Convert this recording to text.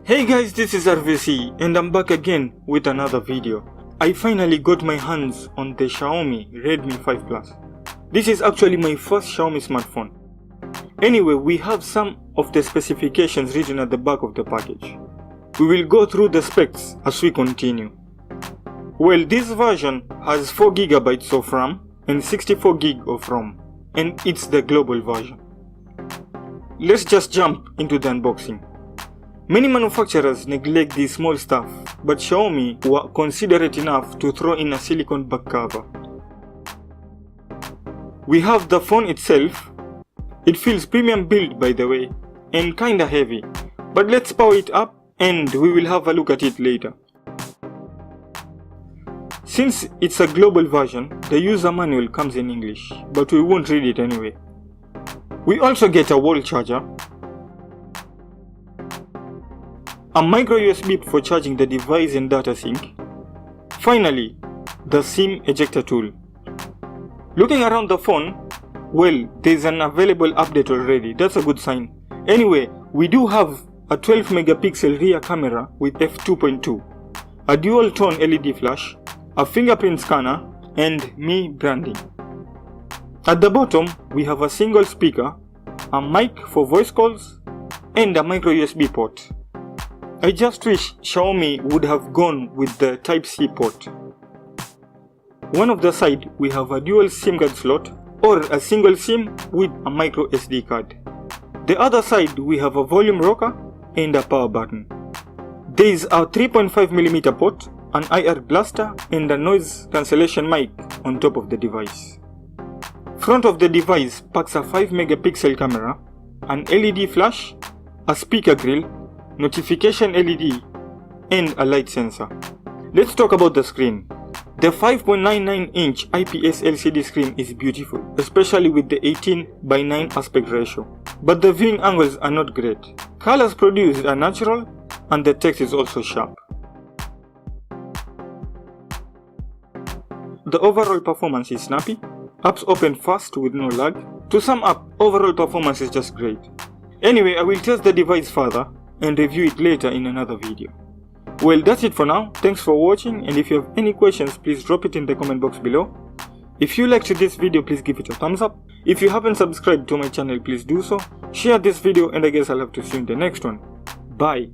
Hey guys, this is R.V.C and I'm back again with another video. I finally got my hands on the Xiaomi Redmi 5 Plus. This is actually my first Xiaomi smartphone. Anyway, we have some of the specifications written at the back of the package. We will go through the specs as we continue. Well, this version has 4GB of RAM and 64GB of ROM, and it's the global version. Let's just jump into the unboxing. Many manufacturers neglect this small stuff, but Xiaomi were considerate enough to throw in a silicone back cover. We have the phone itself. It feels premium build by the way, and kinda heavy, but let's power it up and we will have a look at it later. Since it's a global version, the user manual comes in English, but we won't read it anyway. We also get a wall charger, a micro USB for charging the device and data sync. Finally, the SIM ejector tool. Looking around the phone, well, there's an available update already, that's a good sign. Anyway, we do have a 12 megapixel rear camera with f2.2, a dual tone LED flash, a fingerprint scanner, and Mi branding. At the bottom, we have a single speaker, a mic for voice calls, and a micro USB port. I just wish Xiaomi would have gone with the Type-C port. One of the side, we have a dual SIM card slot or a single SIM with a micro SD card. The other side, we have a volume rocker and a power button. There is a 3.5mm port, an IR blaster, and a noise cancellation mic on top of the device. Front of the device packs a 5 megapixel camera, an LED flash, a speaker grill, notification LED, and a light sensor. Let's talk about the screen. The 5.99-inch IPS LCD screen is beautiful, especially with the 18:9 aspect ratio. But the viewing angles are not great. Colors produced are natural, and the text is also sharp. The overall performance is snappy. Apps open fast with no lag. To sum up, overall performance is just great. Anyway, I will test the device further and review it later in another video. Well, that's it for now. Thanks for watching, and if you have any questions, please drop it in the comment box below. If you liked this video, please give it a thumbs up. If you haven't subscribed to my channel, please do so. Share this video, and I guess I'll have to see you in the next one. Bye.